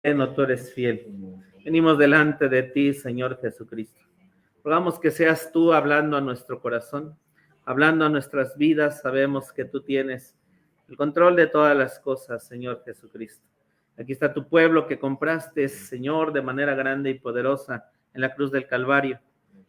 bueno, tú eres fiel. Venimos delante de ti, Señor Jesucristo. Rogamos que seas tú hablando a nuestro corazón, hablando a nuestras vidas. Sabemos que tú tienes el control de todas las cosas, Señor Jesucristo. Aquí está tu pueblo que compraste, Señor, de manera grande y poderosa en la cruz del Calvario.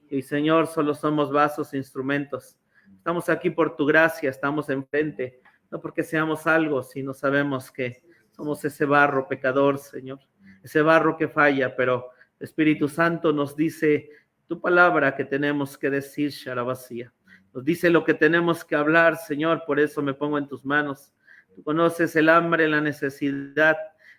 Y, Señor, solo somos vasos, instrumentos. Estamos aquí por tu gracia, estamos enfrente, no porque seamos algo, sino sabemos que somos ese barro pecador, Señor, ese barro que falla, pero Espíritu Santo nos dice tu palabra que tenemos que decir, Sharabasía. Nos dice lo que tenemos que hablar, Señor, por eso me pongo en tus manos. Tú conoces el hambre, la necesidad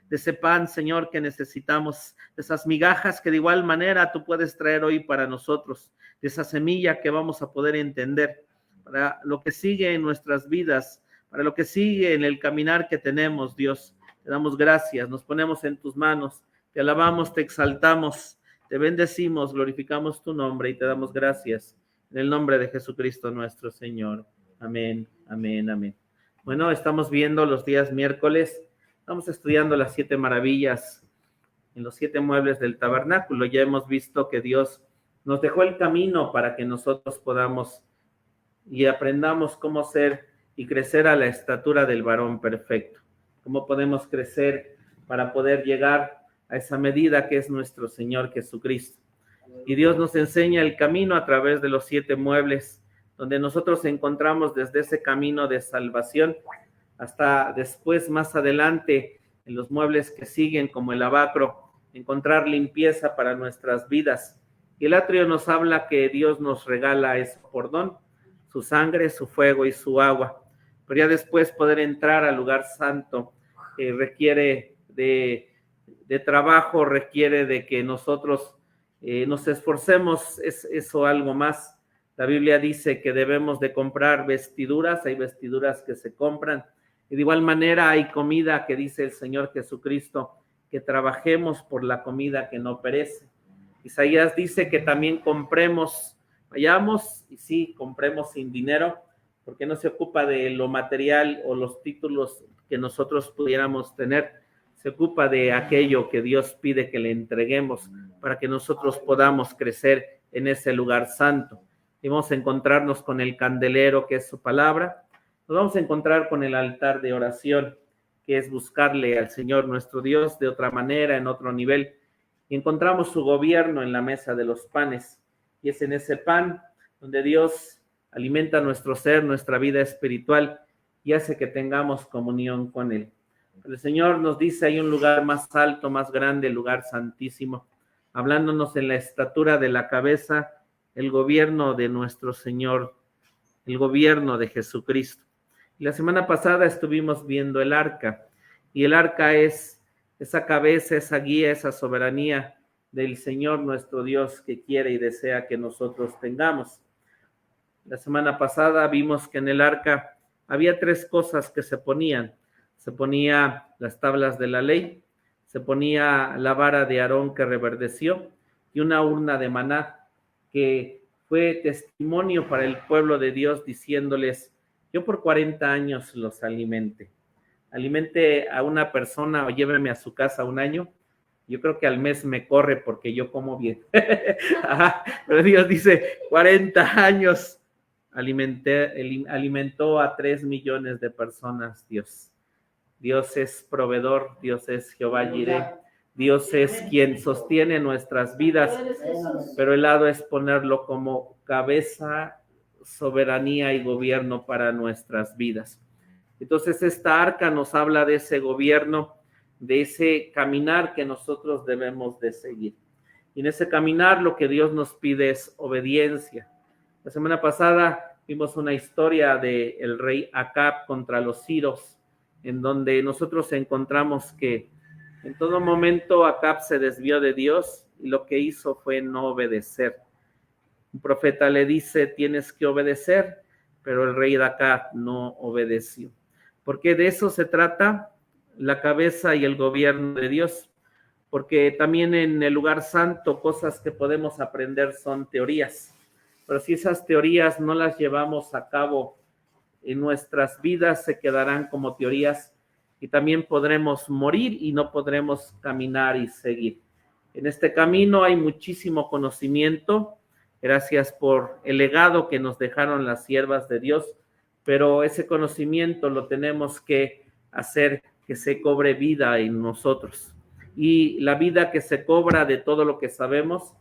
de ese pan, Señor, que necesitamos, de esas migajas que de igual manera tú puedes traer hoy para nosotros, de esa semilla que vamos a poder entender, para lo que sigue en nuestras vidas, para lo que sigue en el caminar que tenemos, Dios. Te damos gracias, nos ponemos en tus manos, te alabamos, te exaltamos, te bendecimos, glorificamos tu nombre y te damos gracias en el nombre de Jesucristo nuestro Señor. Amén, amén, amén. Bueno, estamos viendo los días miércoles, estamos estudiando las 7 maravillas en los 7 muebles del tabernáculo. Ya hemos visto que Dios nos dejó el camino para que nosotros podamos y aprendamos cómo ser y crecer a la estatura del varón perfecto. Cómo podemos crecer para poder llegar a esa medida que es nuestro Señor Jesucristo. Y Dios nos enseña el camino a través de los 7 muebles, donde nosotros encontramos desde ese camino de salvación hasta después, más adelante, en los muebles que siguen, como el lavacro, encontrar limpieza para nuestras vidas. Y el atrio nos habla que Dios nos regala ese perdón, su sangre, su fuego y su agua. Pero ya después poder entrar al lugar santo requiere de trabajo, requiere de que nosotros nos esforcemos, es eso algo más. La Biblia dice que debemos de comprar vestiduras, hay vestiduras que se compran, y de igual manera hay comida que dice el Señor Jesucristo, que trabajemos por la comida que no perece. Isaías dice que también compremos, vayamos y sí, compremos sin dinero, porque no se ocupa de lo material o los títulos que nosotros pudiéramos tener, se ocupa de aquello que Dios pide que le entreguemos para que nosotros podamos crecer en ese lugar santo. Y vamos a encontrarnos con el candelero, que es su palabra. Nos vamos a encontrar con el altar de oración, que es buscarle al Señor nuestro Dios de otra manera, en otro nivel. Y encontramos su gobierno en la mesa de los panes. Y es en ese pan donde Dios alimenta nuestro ser, nuestra vida espiritual, y hace que tengamos comunión con Él. El Señor nos dice, hay un lugar más alto, más grande, el lugar santísimo, hablándonos en la estatura de la cabeza, el gobierno de nuestro Señor, el gobierno de Jesucristo. Y la semana pasada estuvimos viendo el arca, y el arca es esa cabeza, esa guía, esa soberanía del Señor nuestro Dios que quiere y desea que nosotros tengamos. La semana pasada vimos que en el arca había 3 cosas que se ponían. Se ponía las tablas de la ley, se ponía la vara de Aarón que reverdeció y una urna de maná que fue testimonio para el pueblo de Dios diciéndoles, yo por 40 años los alimente a una persona o lléveme a su casa 1 año, yo creo que al mes me corre porque yo como bien. Pero Dios dice, 40 años alimentó a 3 millones de personas, Dios. Dios es proveedor, Dios es Jehová Jireh, Dios es quien sostiene nuestras vidas, pero el lado es ponerlo como cabeza, soberanía y gobierno para nuestras vidas. Entonces esta arca nos habla de ese gobierno, de ese caminar que nosotros debemos de seguir. Y en ese caminar lo que Dios nos pide es obediencia. La semana pasada vimos una historia del rey Acab contra los siros, en donde nosotros encontramos que en todo momento Acab se desvió de Dios y lo que hizo fue no obedecer. Un profeta le dice, tienes que obedecer, pero el rey de Acab no obedeció. Porque de eso se trata la cabeza y el gobierno de Dios. Porque también en el lugar santo cosas que podemos aprender son teorías. Pero si esas teorías no las llevamos a cabo en nuestras vidas, se quedarán como teorías y también podremos morir y no podremos caminar y seguir. En este camino hay muchísimo conocimiento, gracias por el legado que nos dejaron las siervas de Dios, pero ese conocimiento lo tenemos que hacer que se cobre vida en nosotros. Y la vida que se cobra de todo lo que sabemos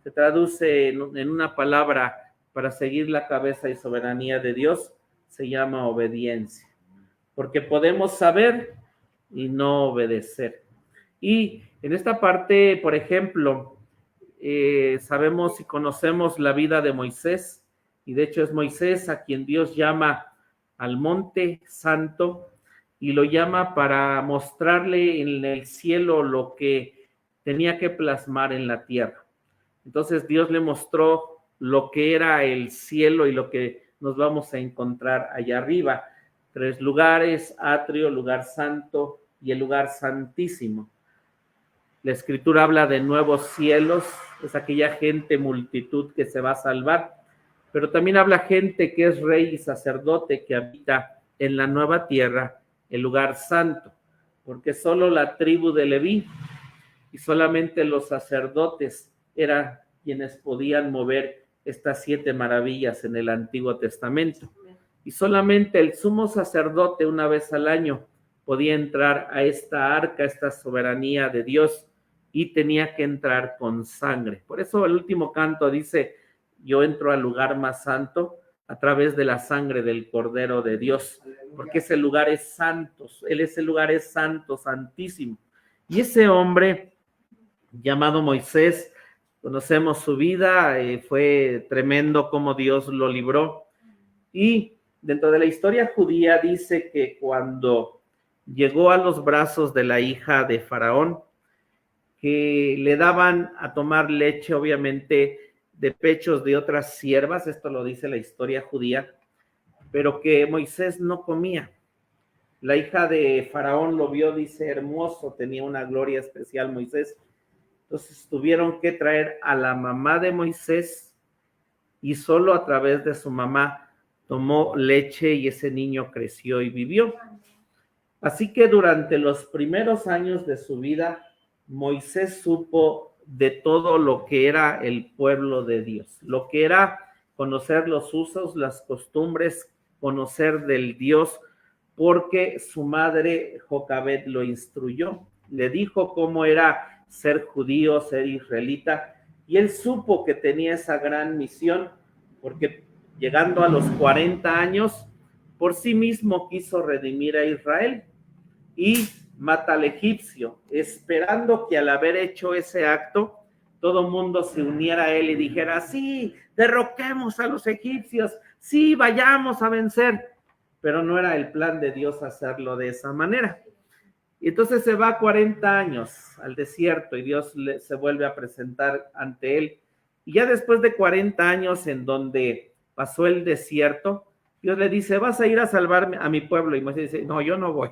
se traduce en una palabra para seguir la cabeza y soberanía de Dios, se llama obediencia. Porque podemos saber y no obedecer. Y en esta parte, por ejemplo, sabemos y conocemos la vida de Moisés, y de hecho es Moisés a quien Dios llama al monte santo, y lo llama para mostrarle en el cielo lo que tenía que plasmar en la tierra. Entonces Dios le mostró lo que era el cielo y lo que nos vamos a encontrar allá arriba. 3 lugares: atrio, lugar santo y el lugar santísimo. La escritura habla de nuevos cielos, es aquella gente, multitud que se va a salvar, pero también habla gente que es rey y sacerdote que habita en la nueva tierra, el lugar santo, porque solo la tribu de Leví y solamente los sacerdotes eran quienes podían mover estas 7 maravillas en el Antiguo Testamento. Y solamente el sumo sacerdote una vez al año podía entrar a esta arca, esta soberanía de Dios, y tenía que entrar con sangre. Por eso el último canto dice: yo entro al lugar más santo a través de la sangre del Cordero de Dios, porque ese lugar es santo, ese lugar es santo, santísimo. Y ese hombre llamado Moisés, conocemos su vida, fue tremendo cómo Dios lo libró. Y dentro de la historia judía dice que cuando llegó a los brazos de la hija de Faraón, que le daban a tomar leche, obviamente, de pechos de otras siervas, esto lo dice la historia judía, pero que Moisés no comía. La hija de Faraón lo vio, dice, hermoso, tenía una gloria especial Moisés. Entonces tuvieron que traer a la mamá de Moisés y solo a través de su mamá tomó leche y ese niño creció y vivió. Así que durante los primeros años de su vida, Moisés supo de todo lo que era el pueblo de Dios, lo que era conocer los usos, las costumbres, conocer del Dios, porque su madre Jocabed lo instruyó, le dijo cómo era ser judío, ser israelita, y él supo que tenía esa gran misión, porque llegando a los 40 años, por sí mismo quiso redimir a Israel, y mata al egipcio, esperando que al haber hecho ese acto, todo el mundo se uniera a él y dijera: sí, derroquemos a los egipcios, sí, vayamos a vencer. Pero no era el plan de Dios hacerlo de esa manera. Y entonces se va 40 años al desierto y Dios se vuelve a presentar ante él. Y ya después de 40 años en donde pasó el desierto, Dios le dice: vas a ir a salvar a mi pueblo. Y Moisés dice: no, yo no voy.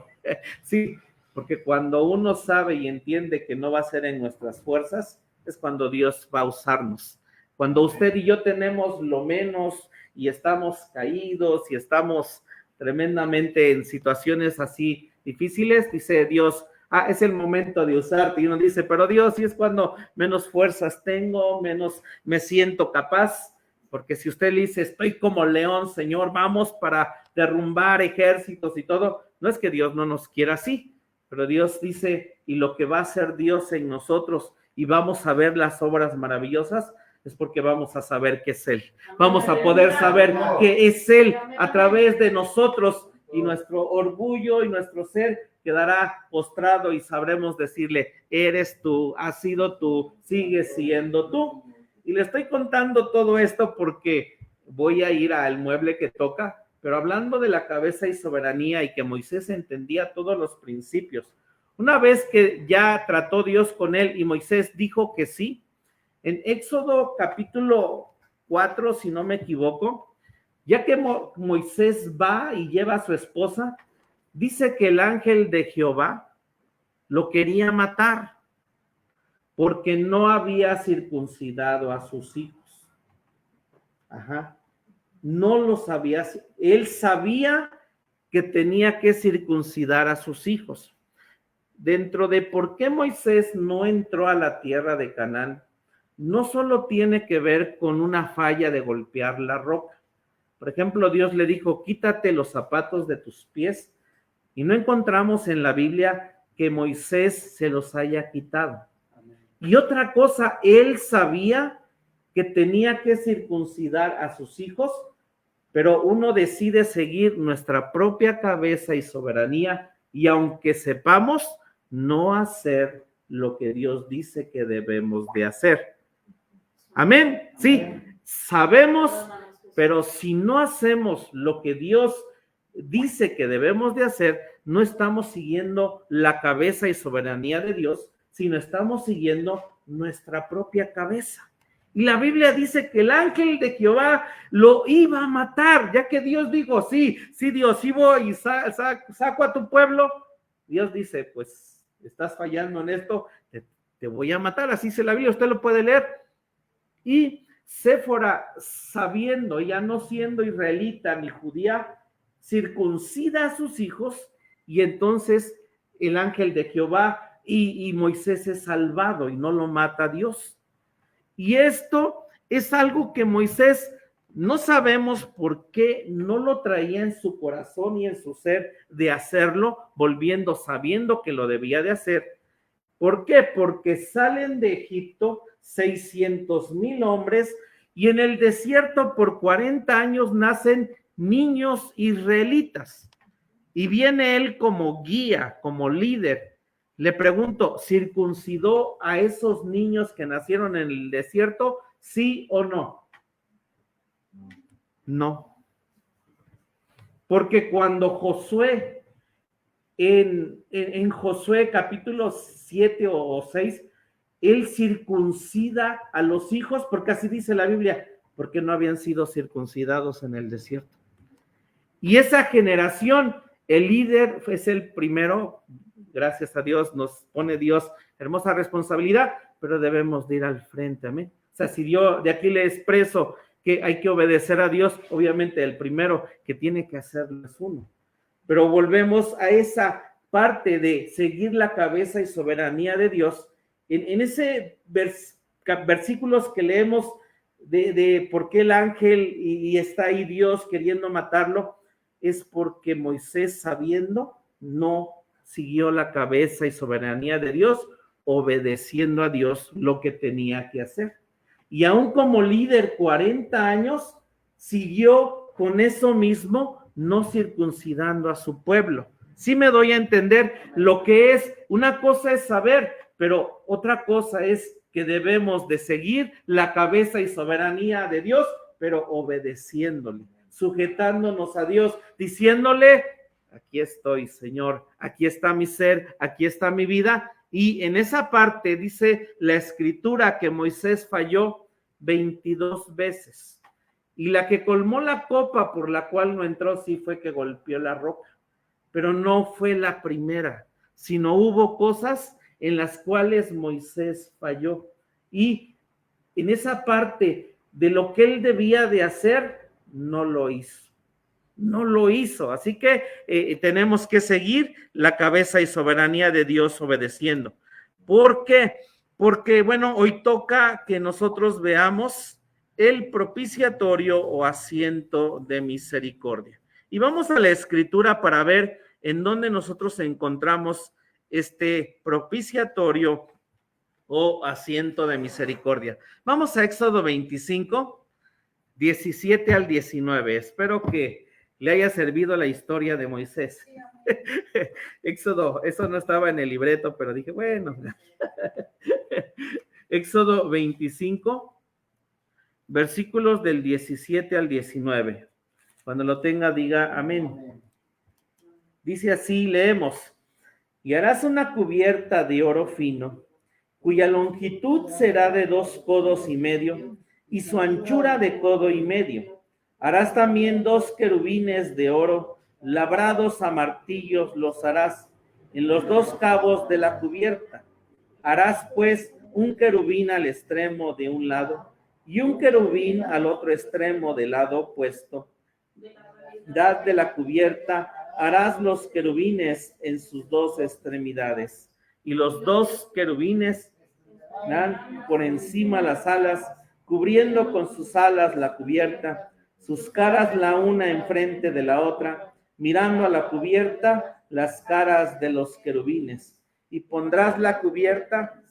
Sí, porque cuando uno sabe y entiende que no va a ser en nuestras fuerzas, es cuando Dios va a usarnos. Cuando usted y yo tenemos lo menos y estamos caídos y estamos tremendamente en situaciones así difíciles, dice Dios: es el momento de usarte. Y uno dice: pero Dios, si es cuando menos fuerzas tengo, menos me siento capaz. Porque si usted le dice: estoy como león, Señor, vamos para derrumbar ejércitos y todo, no es que Dios no nos quiera así, pero Dios dice: y lo que va a hacer Dios en nosotros y vamos a ver las obras maravillosas, es porque vamos a saber que es Él. Vamos a poder saber que es Él a través de nosotros, y nuestro orgullo y nuestro ser quedará postrado y sabremos decirle: eres tú, has sido tú, sigues siendo tú. Y le estoy contando todo esto porque voy a ir al mueble que toca, pero hablando de la cabeza y soberanía y que Moisés entendía todos los principios. Una vez que ya trató Dios con él y Moisés dijo que sí, en Éxodo capítulo 4, si no me equivoco, ya que Moisés va y lleva a su esposa, dice que el ángel de Jehová lo quería matar porque no había circuncidado a sus hijos. No los había. Él sabía que tenía que circuncidar a sus hijos. Dentro de por qué Moisés no entró a la tierra de Canaán, no solo tiene que ver con una falla de golpear la roca. Por ejemplo, Dios le dijo, quítate los zapatos de tus pies, y no encontramos en la Biblia que Moisés se los haya quitado. Y otra cosa, él sabía que tenía que circuncidar a sus hijos, pero uno decide seguir nuestra propia cabeza y soberanía, y aunque sepamos, no hacer lo que Dios dice que debemos de hacer. Amén. Sí, sabemos, pero si no hacemos lo que Dios dice que debemos de hacer, no estamos siguiendo la cabeza y soberanía de Dios, sino estamos siguiendo nuestra propia cabeza. Y la Biblia dice que el ángel de Jehová lo iba a matar, ya que Dios dijo, sí, Dios, sí voy y saco a tu pueblo. Dios dice, pues estás fallando en esto, te voy a matar. Así dice la Biblia, usted lo puede leer. Y Séfora, sabiendo, ya no siendo israelita ni judía, circuncida a sus hijos, y entonces el ángel de Jehová y Moisés es salvado y no lo mata Dios. Y esto es algo que Moisés no sabemos por qué no lo traía en su corazón y en su ser de hacerlo, sabiendo que lo debía de hacer. ¿Por qué? Porque salen de Egipto 600,000 hombres y en el desierto por 40 años nacen niños israelitas. Y viene él como guía, como líder. Le pregunto, ¿circuncidó a esos niños que nacieron en el desierto? ¿Sí o no? No. Porque cuando Josué, en Josué capítulo 7 o 6, él circuncida a los hijos, porque así dice la Biblia, porque no habían sido circuncidados en el desierto. Y esa generación, el líder es el primero. Gracias a Dios, nos pone Dios hermosa responsabilidad, pero debemos de ir al frente, amén. O sea, si yo de aquí le expreso que hay que obedecer a Dios, obviamente el primero que tiene que hacerlo es uno. Pero volvemos a esa parte de seguir la cabeza y soberanía de Dios. En ese versículos que leemos de por qué el ángel y está ahí Dios queriendo matarlo, es porque Moisés, sabiendo, no siguió la cabeza y soberanía de Dios, obedeciendo a Dios lo que tenía que hacer. Y aún como líder 40 años, siguió con eso mismo, no circuncidando a su pueblo. Sí me doy a entender lo que es, una cosa es saber, pero otra cosa es que debemos de seguir la cabeza y soberanía de Dios, pero obedeciéndole, sujetándonos a Dios, diciéndole, aquí estoy, Señor, aquí está mi ser, aquí está mi vida. Y en esa parte dice la escritura que Moisés falló 22 veces. Y la que colmó la copa por la cual no entró sí fue que golpeó la roca. Pero no fue la primera, sino hubo cosas en las cuales Moisés falló. Y en esa parte de lo que él debía de hacer, no lo hizo. No lo hizo, así que tenemos que seguir la cabeza y soberanía de Dios obedeciendo. ¿Por qué? Porque, bueno, hoy toca que nosotros veamos el propiciatorio o asiento de misericordia. Y vamos a la escritura para ver en dónde nosotros encontramos este propiciatorio o asiento de misericordia. Vamos a Éxodo 25, 17 al 19. Espero que le haya servido la historia de Moisés. Éxodo, eso no estaba en el libreto, pero dije, bueno. Éxodo 25, versículos del 17 al 19. Cuando lo tenga, diga amén. Dice así, leemos: y harás una cubierta de oro fino, cuya longitud será de 2 codos y medio, y su anchura de codo y medio. Harás también 2 querubines de oro, labrados a martillos los harás en los 2 cabos de la cubierta. Harás pues un querubín al extremo de un lado y un querubín al otro extremo del lado opuesto. Dad de la cubierta harás los querubines en sus dos extremidades, y los dos querubines dan por encima las alas, cubriendo con sus alas la cubierta, sus caras la una enfrente de la otra, mirando a la cubierta las caras de los querubines. Y pondrás la cubierta,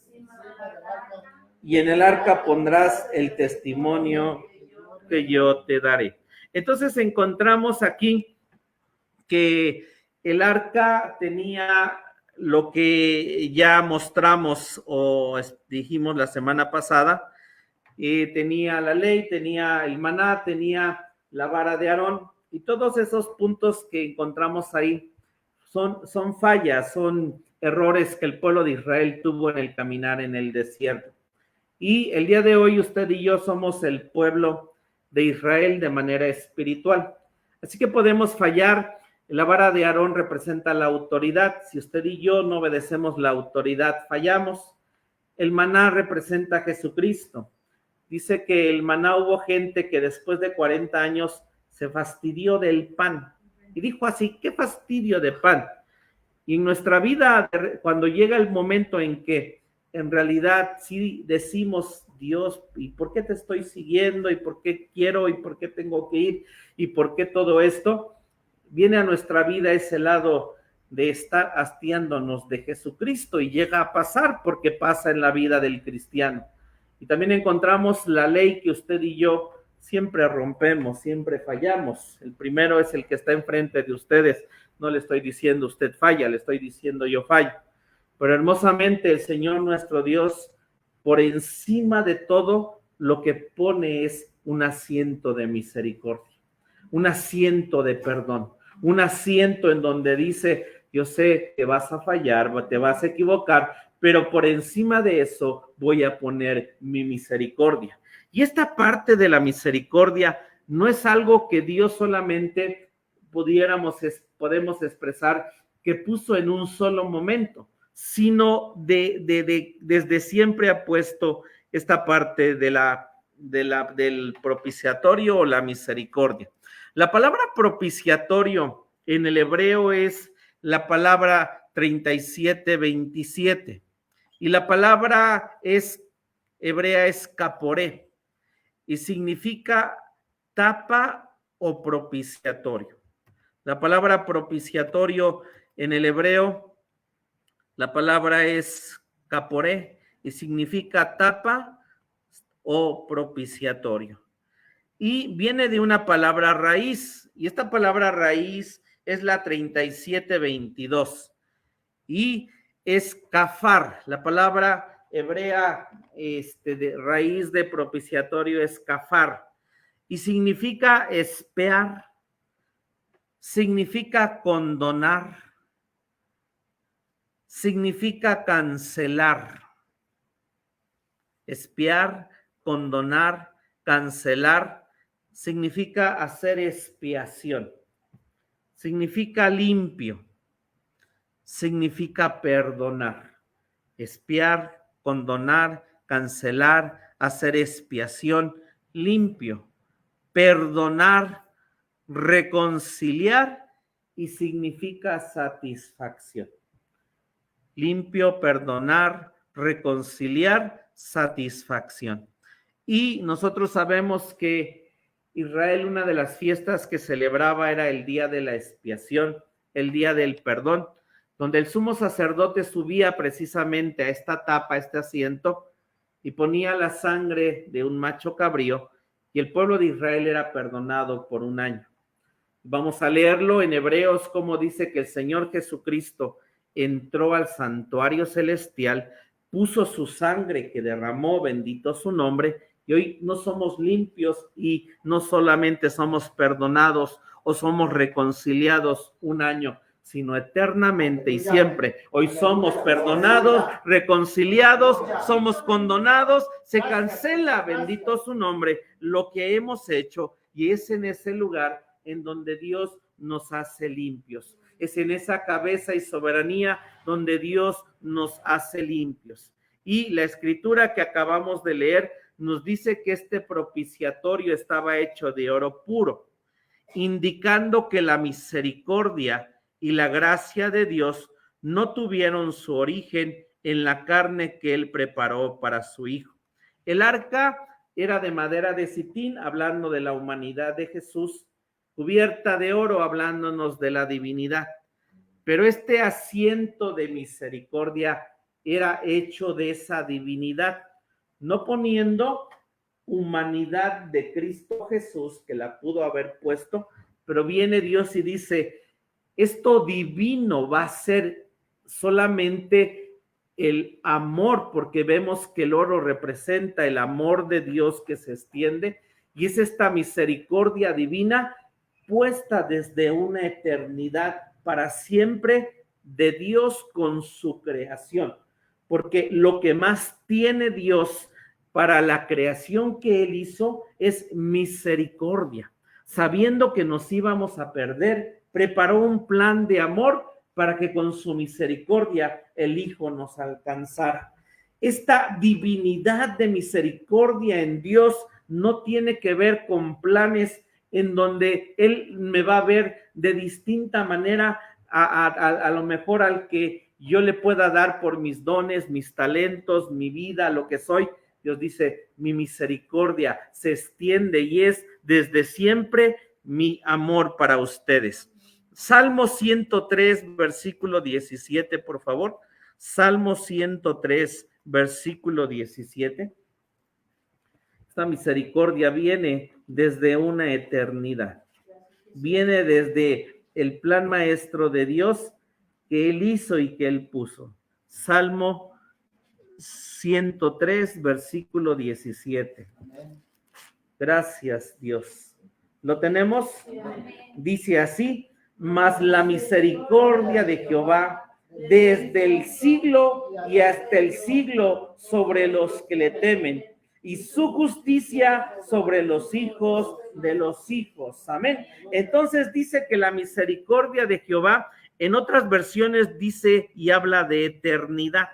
y en el arca pondrás el testimonio que yo te daré. Entonces encontramos aquí que el arca tenía lo que ya mostramos o dijimos la semana pasada, tenía la ley, tenía el maná, tenía la vara de Aarón, y todos esos puntos que encontramos ahí son fallas, son errores que el pueblo de Israel tuvo en el caminar en el desierto. Y el día de hoy usted y yo somos el pueblo de Israel de manera espiritual. Así que podemos fallar. La vara de Aarón representa la autoridad. Si usted y yo no obedecemos la autoridad, fallamos. El maná representa a Jesucristo. Dice que el maná, hubo gente que después de 40 años se fastidió del pan. Y dijo así, ¿qué fastidio de pan? Y en nuestra vida, cuando llega el momento en que en realidad sí decimos, Dios, ¿y por qué te estoy siguiendo? ¿Y por qué quiero? ¿Y por qué tengo que ir? ¿Y por qué todo esto? Viene a nuestra vida ese lado de estar hastiándonos de Jesucristo, y llega a pasar porque pasa en la vida del cristiano. Y también encontramos la ley que usted y yo siempre rompemos, siempre fallamos. El primero es el que está enfrente de ustedes. No le estoy diciendo usted falla, le estoy diciendo yo fallo. Pero hermosamente el Señor nuestro Dios, por encima de todo, lo que pone es un asiento de misericordia, un asiento de perdón, un asiento en donde dice, yo sé que vas a fallar, te vas a equivocar, pero por encima de eso voy a poner mi misericordia. Y esta parte de la misericordia no es algo que Dios solamente podemos expresar que puso en un solo momento, sino desde siempre ha puesto esta parte del propiciatorio o la misericordia. La palabra propiciatorio en el hebreo es la palabra 37:27, y la palabra hebrea es caporé, y significa tapa o propiciatorio. La palabra propiciatorio en el hebreo, la palabra es caporé y significa tapa o propiciatorio. Y viene de una palabra raíz, y esta palabra raíz es la 37:22, y es kafar. La palabra hebrea de raíz de propiciatorio es kafar, y significa espiar, significa condonar, significa cancelar. Espiar, condonar, cancelar, significa hacer expiación, significa limpio, significa perdonar. Espiar, condonar, cancelar, hacer expiación, limpio, perdonar, reconciliar, y significa satisfacción. Limpio, perdonar, reconciliar, satisfacción. Y nosotros sabemos que Israel, una de las fiestas que celebraba era el día de la expiación, el día del perdón, donde el sumo sacerdote subía precisamente a esta tapa, a este asiento, y ponía la sangre de un macho cabrío, y el pueblo de Israel era perdonado por un año. Vamos a leerlo en Hebreos, como dice que el Señor Jesucristo entró al santuario celestial, puso su sangre que derramó, bendito su nombre, y hoy no somos limpios y no solamente somos perdonados o somos reconciliados un año, sino eternamente y siempre. Hoy somos perdonados, reconciliados, somos condonados, se cancela, bendito su nombre, lo que hemos hecho, y es en ese lugar en donde Dios nos hace limpios. Es en esa cabeza y soberanía donde Dios nos hace limpios. Y la escritura que acabamos de leer nos dice que este propiciatorio estaba hecho de oro puro, indicando que la misericordia y la gracia de Dios no tuvieron su origen en la carne que él preparó para su Hijo. El arca era de madera de sitín, hablando de la humanidad de Jesús, cubierta de oro, hablándonos de la divinidad. Pero este asiento de misericordia era hecho de esa divinidad, no poniendo humanidad de Cristo Jesús, que la pudo haber puesto, pero viene Dios y dice, esto divino va a ser solamente el amor, porque vemos que el oro representa el amor de Dios que se extiende, y es esta misericordia divina puesta desde una eternidad para siempre de Dios con su creación, porque lo que más tiene Dios para la creación que él hizo es misericordia. Sabiendo que nos íbamos a perder, preparó un plan de amor para que con su misericordia el Hijo nos alcanzara. Esta divinidad de misericordia en Dios no tiene que ver con planes en donde Él me va a ver de distinta manera a lo mejor al que yo le pueda dar por mis dones, mis talentos, mi vida, lo que soy. Dios dice, mi misericordia se extiende y es desde siempre mi amor para ustedes. Salmo 103, versículo 17, por favor. Salmo 103, versículo 17. Esta misericordia viene desde una eternidad. Viene desde el plan maestro de Dios que Él hizo y que Él puso. Salmo 103, versículo 17. Gracias, Dios. ¿Lo tenemos? Dice así, mas la misericordia de Jehová desde el siglo y hasta el siglo sobre los que le temen, y su justicia sobre los hijos de los hijos. Amén. Entonces dice que la misericordia de Jehová, en otras versiones dice y habla de eternidad.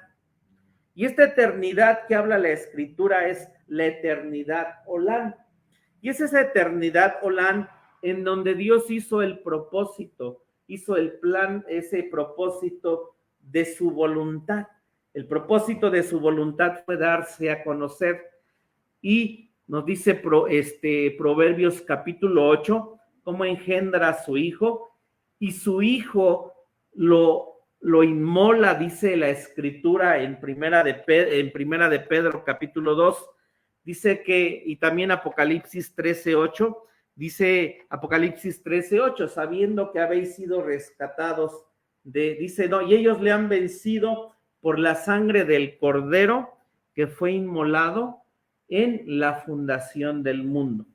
Y esta eternidad que habla la Escritura es la eternidad Olán. Y es esa eternidad Olán en donde Dios hizo el propósito, hizo el plan, ese propósito de su voluntad. El propósito de su voluntad fue darse a conocer. Y nos dice Proverbios capítulo 8, cómo engendra a su hijo, y su hijo lo inmola, dice la Escritura en primera de Pedro capítulo 2, dice que, y también Apocalipsis 13:8, dice Apocalipsis 13:8, sabiendo que habéis sido rescatados dice, no, y ellos le han vencido por la sangre del Cordero que fue inmolado en la fundación del mundo.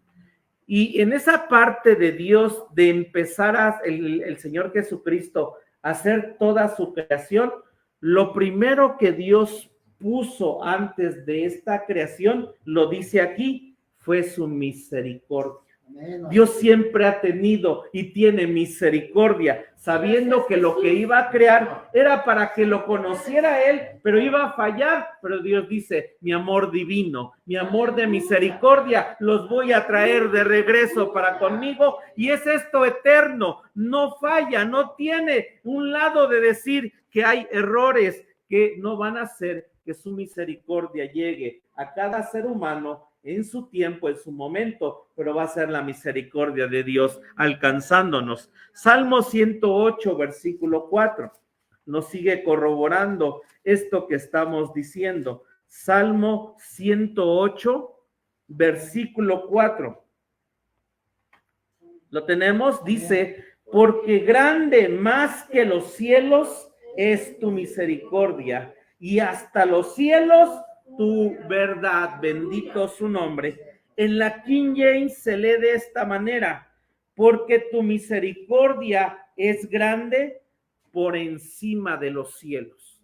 Y en esa parte de Dios, de empezar el Señor Jesucristo a hacer toda su creación, lo primero que Dios puso antes de esta creación, lo dice aquí, fue su misericordia. Dios siempre ha tenido y tiene misericordia, sabiendo que lo que iba a crear era para que lo conociera Él, pero iba a fallar. Pero Dios dice, mi amor divino, mi amor de misericordia, los voy a traer de regreso para conmigo, y es esto eterno, no falla, no tiene un lado de decir que hay errores que no van a hacer que su misericordia llegue a cada ser humano en su tiempo, en su momento, pero va a ser la misericordia de Dios alcanzándonos. Salmo 108, versículo 4, nos sigue corroborando esto que estamos diciendo. Salmo 108, versículo 4. ¿Lo tenemos? Dice, porque grande más que los cielos es tu misericordia, y hasta los cielos tu verdad, bendito su nombre. En la King James se lee de esta manera, porque tu misericordia es grande por encima de los cielos.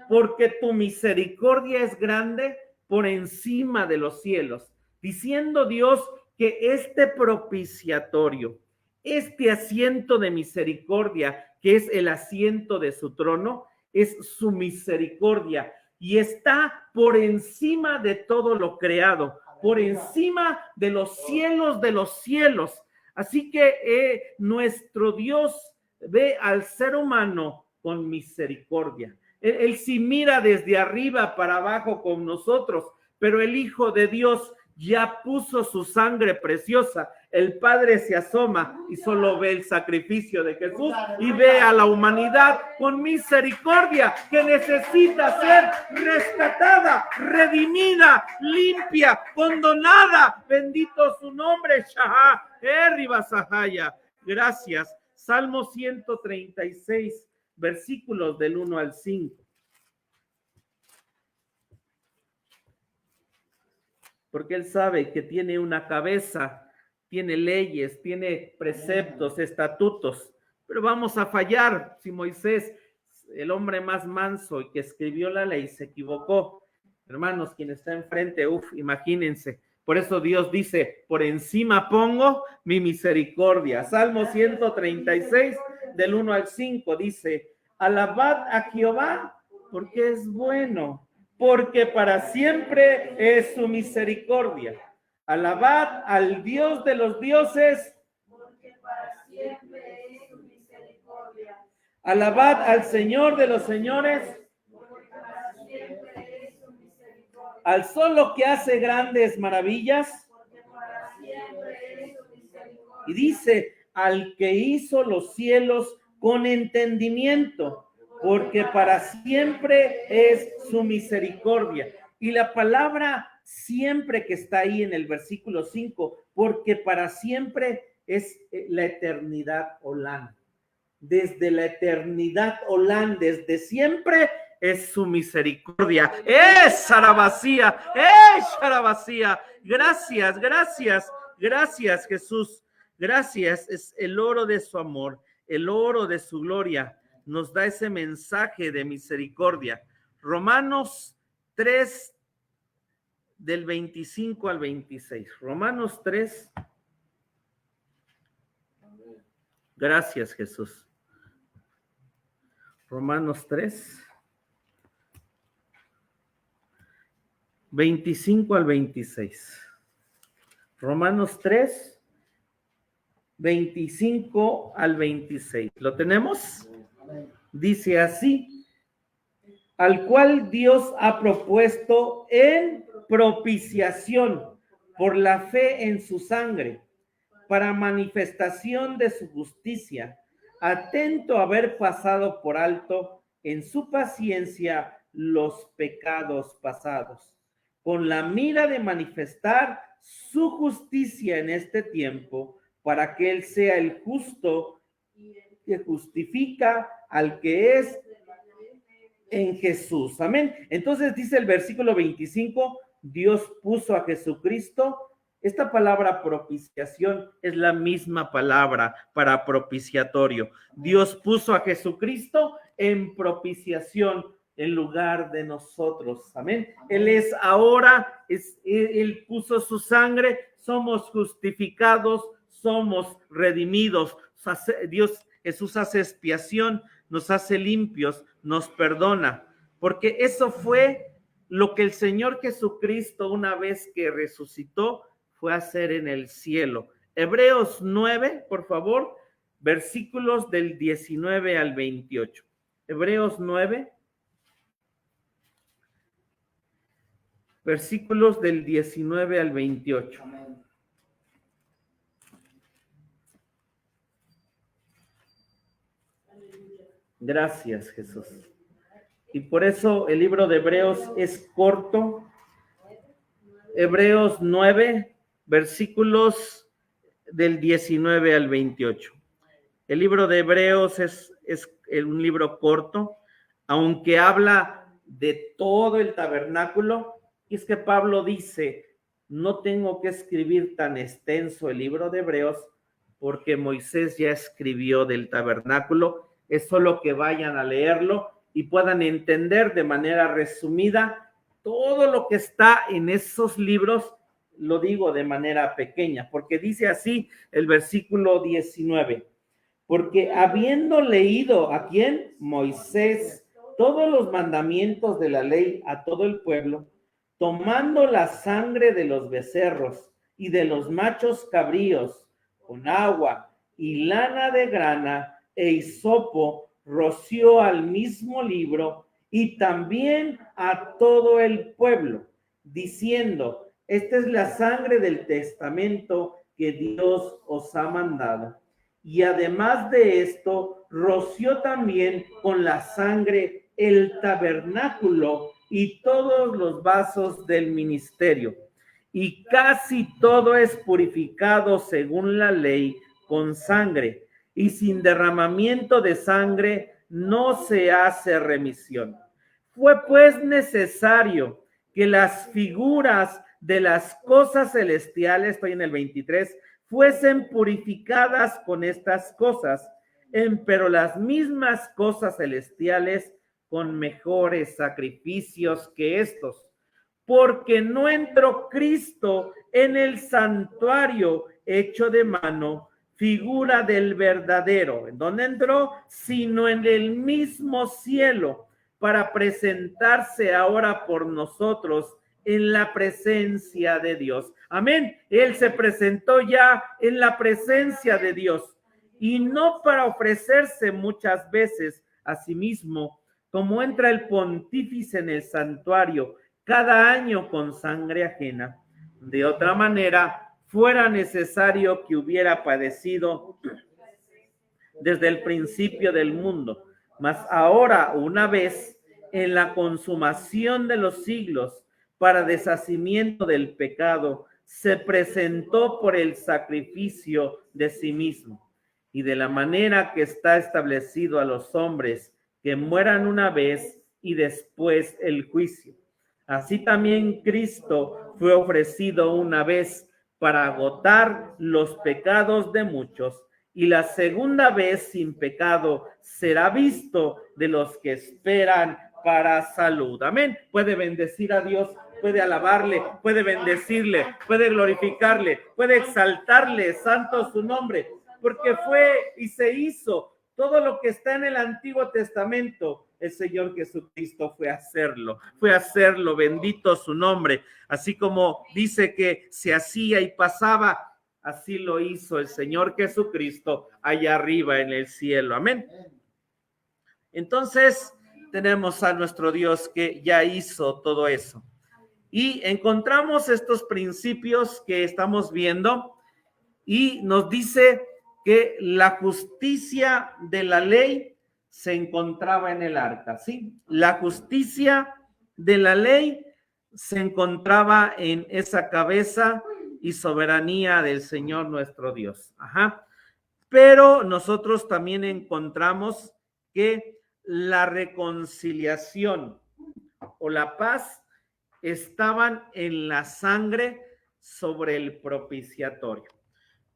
Porque tu misericordia es grande por encima de los cielos. Diciendo Dios que este propiciatorio, este asiento de misericordia, que es el asiento de su trono, es su misericordia. Y está por encima de todo lo creado, por encima de los cielos de los cielos. Así que nuestro Dios ve al ser humano con misericordia. Él sí mira desde arriba para abajo con nosotros, pero el Hijo de Dios ya puso su sangre preciosa. El Padre se asoma y solo ve el sacrificio de Jesús y ve a la humanidad con misericordia que necesita ser rescatada, redimida, limpia, condonada. Bendito su nombre, Shahá, Arriba Sahaya. Gracias. Salmo 136, versículos del 1 al 5. Porque él sabe que tiene una cabeza, tiene leyes, tiene preceptos, estatutos, pero vamos a fallar. Si Moisés, el hombre más manso y que escribió la ley, se equivocó, hermanos, quien está enfrente, imagínense. Por eso Dios dice, por encima pongo mi misericordia. Salmo 136, del 1 al 5, dice, alabad a Jehová, porque es bueno, porque para siempre es su misericordia. Alabad al Dios de los dioses, porque para siempre es su misericordia. Alabad al Señor de los señores, porque para siempre es su misericordia. Al solo que hace grandes maravillas, porque para siempre es su misericordia. Y dice, al que hizo los cielos con entendimiento, porque para siempre es su misericordia. Y la palabra siempre que está ahí en el versículo 5, porque para siempre es la eternidad Olán. Desde la eternidad Olán, desde siempre es su misericordia. ¡Es Sarabacía! ¡Es Sarabacía! Gracias, gracias, gracias Jesús. Gracias, es el oro de su amor, el oro de su gloria. Nos da ese mensaje de misericordia. Romanos 3, del 25 al 26. Romanos 3. Gracias, Jesús. Romanos 3, 25 al 26. Romanos 3, 25 al 26. ¿Lo tenemos? Dice así, al cual Dios ha propuesto en propiciación por la fe en su sangre, para manifestación de su justicia, atento a haber pasado por alto en su paciencia los pecados pasados, con la mira de manifestar su justicia en este tiempo, para que Él sea el justo que justifica al que es en Jesús. Amén. Entonces dice el versículo 25, Dios puso a Jesucristo. Esta palabra propiciación es la misma palabra para propiciatorio. Dios puso a Jesucristo en propiciación en lugar de nosotros. Amén. Él es ahora, Él puso su sangre, somos justificados, somos redimidos. Dios, Jesús hace expiación, nos hace limpios, nos perdona, porque eso fue lo que el Señor Jesucristo, una vez que resucitó, fue a hacer en el cielo. Hebreos 9, por favor, versículos del 19 al 28. Hebreos 9, versículos del 19 al 28. Gracias, Jesús. Y por eso el libro de Hebreos es corto. Hebreos 9, versículos del 19 al 28. El libro de Hebreos es un libro corto, aunque habla de todo el tabernáculo. Y es que Pablo dice, no tengo que escribir tan extenso el libro de Hebreos, porque Moisés ya escribió del tabernáculo. Es solo que vayan a leerlo y puedan entender de manera resumida todo lo que está en esos libros. Lo digo de manera pequeña, porque dice así el versículo 19, porque habiendo leído ¿a quién? Moisés, todos los mandamientos de la ley a todo el pueblo, tomando la sangre de los becerros y de los machos cabríos con agua y lana de grana, e hisopo roció al mismo libro y también a todo el pueblo, diciendo: esta es la sangre del testamento que Dios os ha mandado. Y además de esto, roció también con la sangre el tabernáculo y todos los vasos del ministerio. Y casi todo es purificado según la ley con sangre, y sin derramamiento de sangre no se hace remisión. Fue pues necesario que las figuras de las cosas celestiales, estoy en el 23, fuesen purificadas con estas cosas, pero las mismas cosas celestiales con mejores sacrificios que estos, porque no entró Cristo en el santuario hecho de mano, figura del verdadero. ¿En dónde entró? Sino en el mismo cielo, para presentarse ahora por nosotros en la presencia de Dios. Amén. Él se presentó ya en la presencia de Dios, y no para ofrecerse muchas veces a sí mismo, como entra el pontífice en el santuario cada año con sangre ajena. De otra manera, fuera necesario que hubiera padecido desde el principio del mundo. Mas ahora, una vez, en la consumación de los siglos, para deshacimiento del pecado, se presentó por el sacrificio de sí mismo. Y de la manera que está establecido a los hombres que mueran una vez y después el juicio. Así también Cristo fue ofrecido una vez para agotar los pecados de muchos, y la segunda vez sin pecado será visto de los que esperan para salud. Amén. Puede bendecir a Dios, puede alabarle, puede bendecirle, puede glorificarle, puede exaltarle, santo su nombre, porque fue y se hizo todo lo que está en el Antiguo Testamento. El Señor Jesucristo fue a hacerlo, bendito su nombre. Así como dice que se hacía y pasaba, así lo hizo el Señor Jesucristo allá arriba en el cielo. Amén. Entonces, tenemos a nuestro Dios que ya hizo todo eso. Y encontramos estos principios que estamos viendo, y nos dice que la justicia de la ley se encontraba en el arca, ¿sí? La justicia de la ley se encontraba en esa cabeza y soberanía del Señor nuestro Dios. Ajá. Pero nosotros también encontramos que la reconciliación o la paz estaban en la sangre sobre el propiciatorio.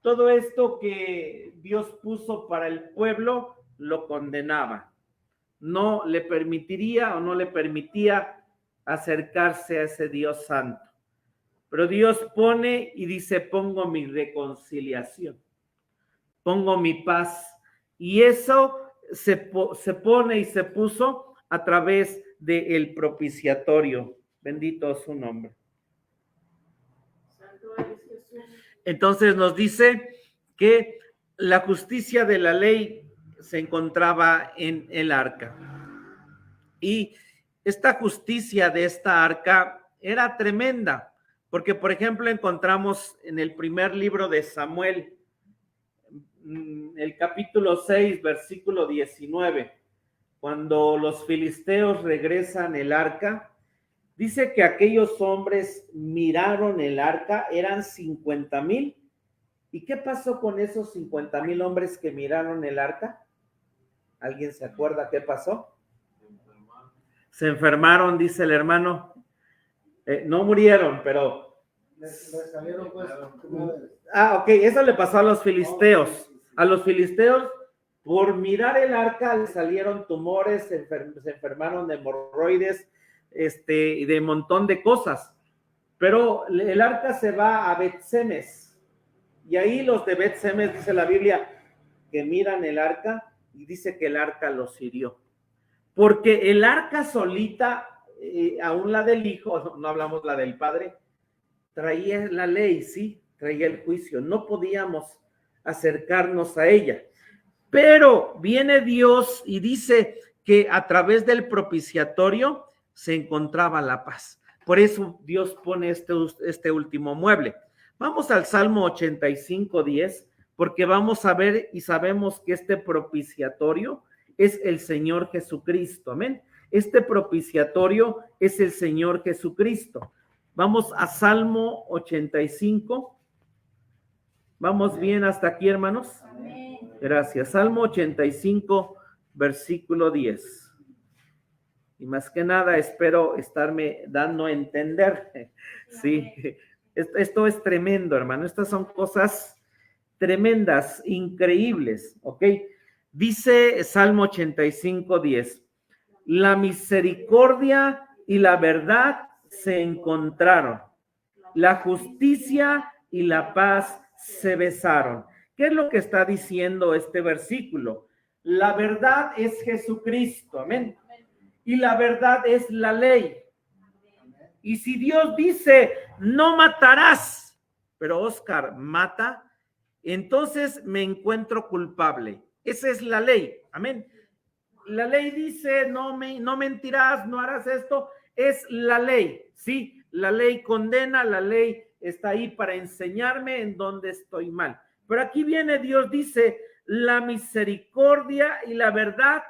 Todo esto que Dios puso para el pueblo lo condenaba. No le permitiría o no le permitía acercarse a ese Dios santo. Pero Dios pone y dice: pongo mi reconciliación, pongo mi paz. Y eso se pone y se puso a través del propiciatorio. Bendito su nombre. Entonces nos dice que la justicia de la ley se encontraba en el arca. Y esta justicia de esta arca era tremenda, porque por ejemplo encontramos en el primer libro de Samuel, el capítulo 6, versículo 19, cuando los filisteos regresan el arca, dice que aquellos hombres miraron el arca, eran 50,000. ¿Y qué pasó con esos 50,000 hombres que miraron el arca? ¿Alguien se acuerda qué pasó? Se enfermaron, dice el hermano. No murieron, pero... ok, eso le pasó a los filisteos. A los filisteos, por mirar el arca, les salieron tumores, se enfermaron de hemorroides, y de un montón de cosas. Pero el arca se va a Bet-Semes, y ahí los de Bet-Semes, dice la Biblia, que miran el arca, y dice que el arca los hirió. Porque el arca solita, aún la del hijo, no hablamos la del padre, traía la ley, sí, traía el juicio. No podíamos acercarnos a ella. Pero viene Dios y dice que a través del propiciatorio se encontraba la paz. Por eso Dios pone este último mueble. Vamos al Salmo 85:10, porque vamos a ver y sabemos que este propiciatorio es el Señor Jesucristo. Amén. Este propiciatorio es el Señor Jesucristo. Vamos a Salmo 85. ¿Vamos bien hasta aquí, hermanos? Amén. Gracias. Salmo 85, versículo 10. Y más que nada espero estarme dando a entender. Sí, esto es tremendo, hermano. Estas son cosas tremendas, increíbles, ¿ok? Dice Salmo 85:10, la misericordia y la verdad se encontraron, la justicia y la paz se besaron. ¿Qué es lo que está diciendo este versículo? La verdad es Jesucristo, amén. Y la verdad es la ley. Y si Dios dice, no matarás, pero Oscar mata, entonces me encuentro culpable. Esa es la ley, amén. La ley dice, no mentirás, no harás esto, es la ley, ¿sí? La ley condena, la ley está ahí para enseñarme en dónde estoy mal. Pero aquí viene Dios, dice, la misericordia y la verdad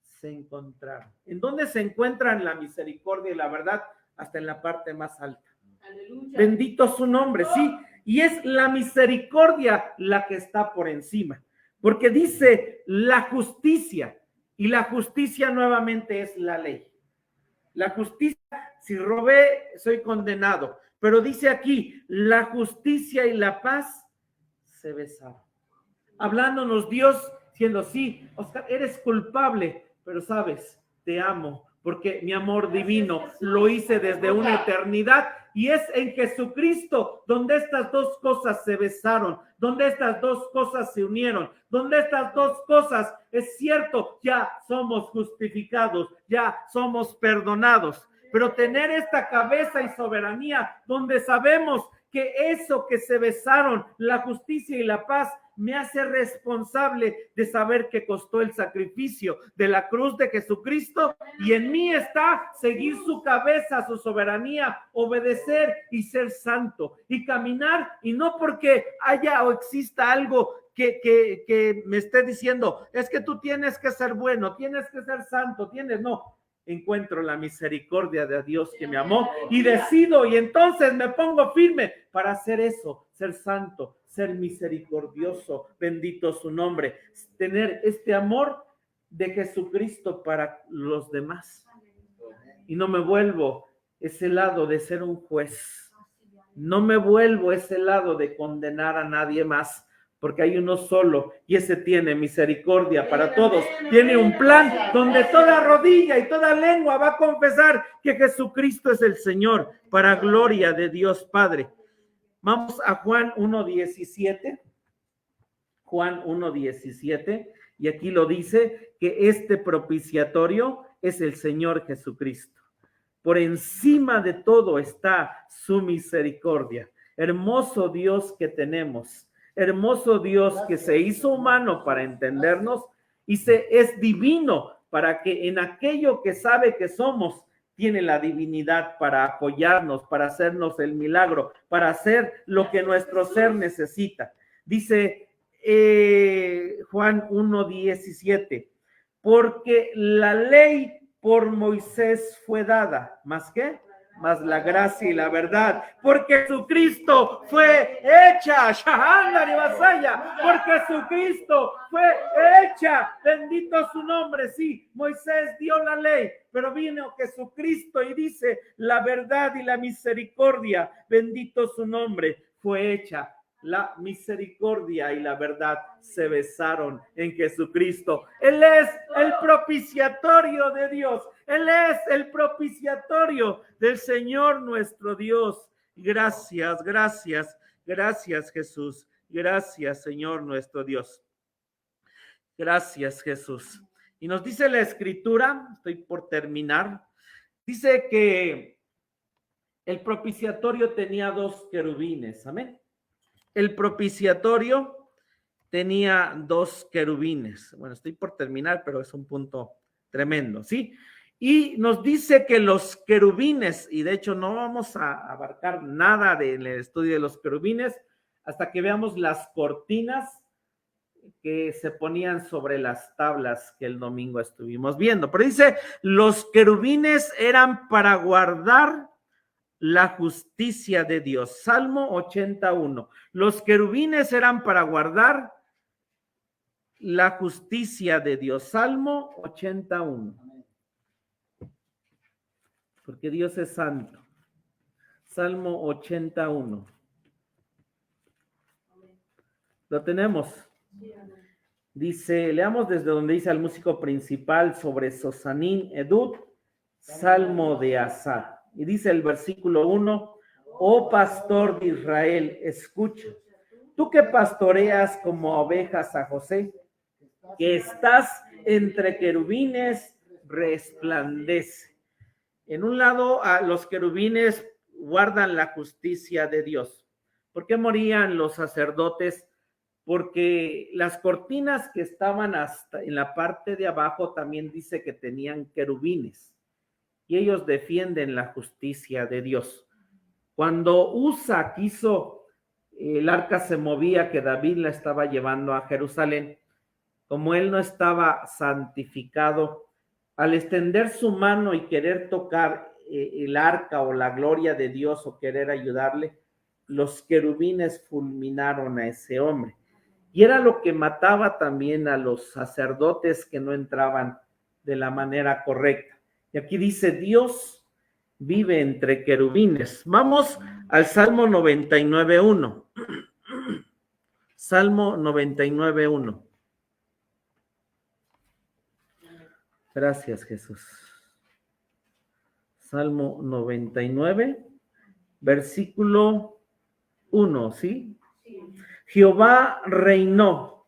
se encontraron. ¿En dónde se encuentran la misericordia y la verdad? Hasta en la parte más alta. Aleluya. Bendito su nombre, sí. Y es la misericordia la que está por encima. Porque dice la justicia. Y la justicia nuevamente es la ley. La justicia, si robé, soy condenado. Pero dice aquí, la justicia y la paz se besaron. Hablándonos Dios, diciendo, sí, Oscar, eres culpable, pero sabes, te amo, porque mi amor divino lo hice desde una eternidad, y es en Jesucristo donde estas dos cosas se besaron, donde estas dos cosas se unieron, donde estas dos cosas, es cierto, ya somos justificados, ya somos perdonados, pero tener esta cabeza y soberanía donde sabemos que eso que se besaron, la justicia y la paz, me hace responsable de saber que costó el sacrificio de la cruz de Jesucristo, y en mí está seguir su cabeza, su soberanía, obedecer y ser santo y caminar, y no porque haya o exista algo que me esté diciendo, es que tú tienes que ser bueno, tienes que ser santo, no. Encuentro la misericordia de Dios que me amó y decido, y entonces me pongo firme para hacer eso, ser santo, ser misericordioso, bendito su nombre, tener este amor de Jesucristo para los demás. Y no me vuelvo ese lado de ser un juez, no me vuelvo ese lado de condenar a nadie más, porque hay uno solo y ese tiene misericordia para todos. Tiene un plan donde toda rodilla y toda lengua va a confesar que Jesucristo es el Señor, para gloria de Dios Padre. Vamos a Juan 1:17. Juan 1:17, y aquí lo dice, que este propiciatorio es el Señor Jesucristo. Por encima de todo está su misericordia. Hermoso Dios que tenemos. Hermoso Dios que se hizo humano para entendernos y es divino para que en aquello que sabe que somos, tiene la divinidad para apoyarnos, para hacernos el milagro, para hacer lo que nuestro ser necesita. Dice Juan 1:17, porque la ley por Moisés fue dada, ¿más qué? Más la gracia y la verdad, porque Jesucristo fue hecha, Shahandari Basaya, porque Jesucristo fue hecha, bendito su nombre, sí, Moisés dio la ley, pero vino Jesucristo y dice, la verdad y la misericordia, bendito su nombre, fue hecha. La misericordia y la verdad se besaron en Jesucristo. Él es el propiciatorio de Dios. Él es el propiciatorio del Señor nuestro Dios. Gracias, gracias, gracias Jesús. Gracias Señor nuestro Dios. Gracias Jesús. Y nos dice la Escritura, estoy por terminar, dice que el propiciatorio tenía 2 querubines. Amén. El propiciatorio tenía 2 querubines. Bueno, estoy por terminar, pero es un punto tremendo, ¿sí? Y nos dice que los querubines, y de hecho no vamos a abarcar nada del estudio de los querubines hasta que veamos las cortinas que se ponían sobre las tablas que el domingo estuvimos viendo. Pero dice, los querubines eran para guardar la justicia de Dios. Salmo 81. Los querubines eran para guardar la justicia de Dios. Salmo 81. Porque Dios es santo. Salmo 81. ¿Lo tenemos? Dice, leamos desde donde dice el músico principal sobre Sosanín Edut, Salmo de Asaf. Y dice el versículo 1, oh pastor de Israel, escucha, tú que pastoreas como ovejas a José, que estás entre querubines, resplandece. En un lado, los querubines guardan la justicia de Dios. ¿Por qué morían los sacerdotes? Porque las cortinas que estaban hasta en la parte de abajo también dice que tenían querubines y ellos defienden la justicia de Dios. Cuando Usa quiso, el arca se movía, que David la estaba llevando a Jerusalén, como él no estaba santificado, al extender su mano y querer tocar el arca o la gloria de Dios o querer ayudarle, los querubines fulminaron a ese hombre. Y era lo que mataba también a los sacerdotes que no entraban de la manera correcta. Y aquí dice, Dios vive entre querubines. Vamos al Salmo 99.1. Salmo 99.1. Gracias, Jesús. Salmo 99, versículo 1, ¿sí? Jehová reinó,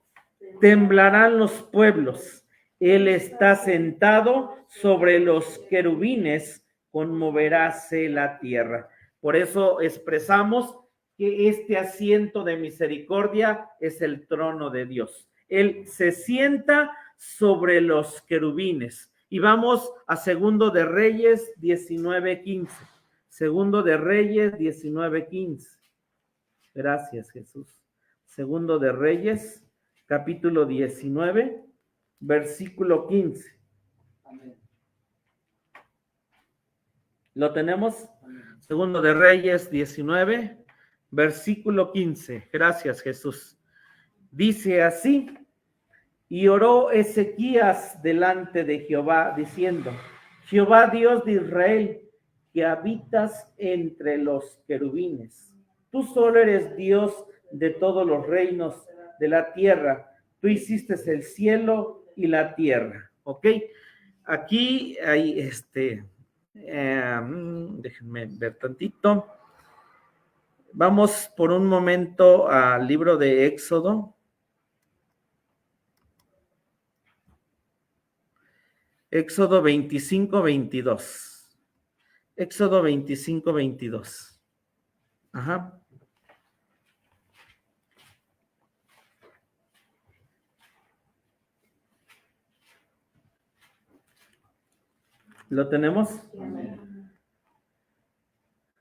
temblarán los pueblos. Él está sentado sobre los querubines, conmoveráse la tierra. Por eso expresamos que este asiento de misericordia es el trono de Dios. Él se sienta sobre los querubines. Y vamos a Segundo de Reyes 19:15. Segundo de Reyes 19:15. Gracias, Jesús. Segundo de Reyes, capítulo 19, versículo 15. Amén. ¿Lo tenemos? Amén. Segundo de Reyes 19, versículo 15. Gracias, Jesús. Dice así, y oró Ezequías delante de Jehová, diciendo, Jehová Dios de Israel, que habitas entre los querubines. Tú solo eres Dios de todos los reinos de la tierra. Tú hiciste el cielo y la tierra. ¿Ok? Aquí hay déjenme ver tantito. Vamos por un momento al libro de Éxodo. Éxodo 25:22. Éxodo 25:22. Ajá. ¿Lo tenemos?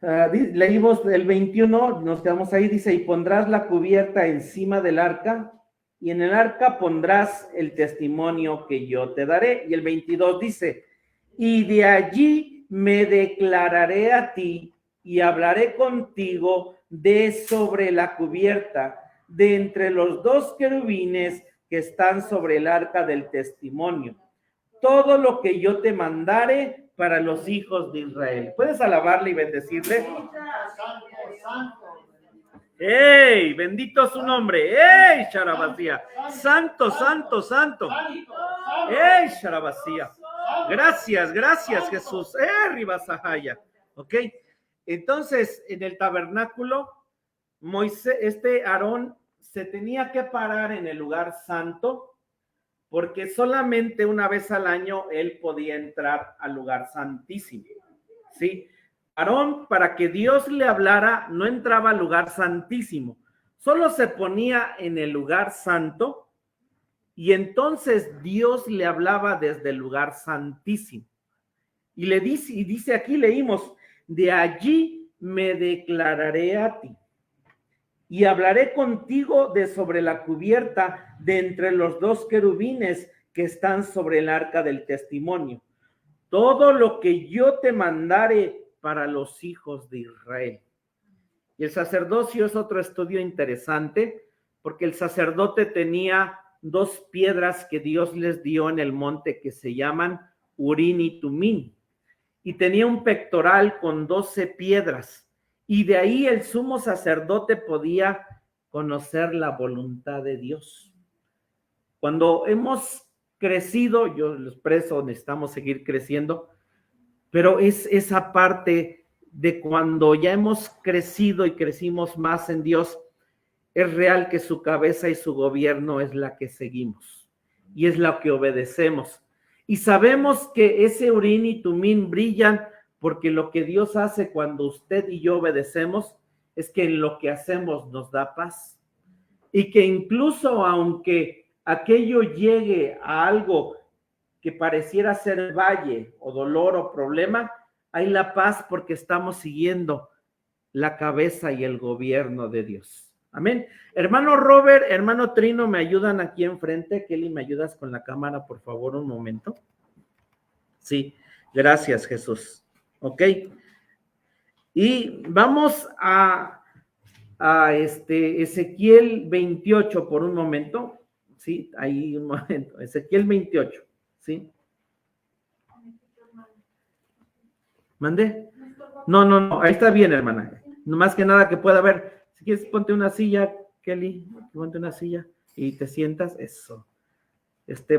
Leímos el 21, nos quedamos ahí, dice, y pondrás la cubierta encima del arca, y en el arca pondrás el testimonio que yo te daré. Y el 22 dice, y de allí me declararé a ti, y hablaré contigo de sobre la cubierta, de entre los 2 querubines que están sobre el arca del testimonio. Todo lo que yo te mandare para los hijos de Israel. ¿Puedes alabarle y bendecirle? ¡Ey! Bendito su nombre. ¡Ey, Sharabasía! Santo, santo, santo. ¡Ey, Sharabasía! Gracias, gracias, Jesús. Ribasajaya. ¿Ok? Entonces, en el tabernáculo, Moisés, Aarón se tenía que parar en el lugar santo, porque solamente una vez al año él podía entrar al lugar santísimo, ¿sí? Aarón, para que Dios le hablara, no entraba al lugar santísimo, solo se ponía en el lugar santo y entonces Dios le hablaba desde el lugar santísimo. Y dice aquí, leímos, de allí me declararé a ti y hablaré contigo de sobre la cubierta de entre los dos querubines que están sobre el arca del testimonio. Todo lo que yo te mandare para los hijos de Israel. Y el sacerdocio es otro estudio interesante, porque el sacerdote tenía dos piedras que Dios les dio en el monte que se llaman Urín y Tumín. Y tenía un pectoral con 12 piedras. Y de ahí el sumo sacerdote podía conocer la voluntad de Dios. Cuando hemos crecido, yo lo expreso, necesitamos seguir creciendo, pero es esa parte de cuando ya hemos crecido y crecimos más en Dios, es real que su cabeza y su gobierno es la que seguimos y es la que obedecemos. Y sabemos que ese Urín y Tumín brillan porque lo que Dios hace cuando usted y yo obedecemos es que en lo que hacemos nos da paz. Y que incluso aunque aquello llegue a algo que pareciera ser valle o dolor o problema, hay la paz porque estamos siguiendo la cabeza y el gobierno de Dios. Amén. Hermano Robert, hermano Trino, ¿me ayudan aquí enfrente? Kelly, ¿me ayudas con la cámara, por favor, un momento? Sí, gracias, Jesús. Ok. Y vamos a Ezequiel 28 por un momento. Sí, ahí un momento. Ezequiel 28, ¿sí? ¿Mandé? No, ahí está bien, hermana. No más que nada que pueda ver. Si quieres, ponte una silla, Kelly, ponte una silla y te sientas, eso.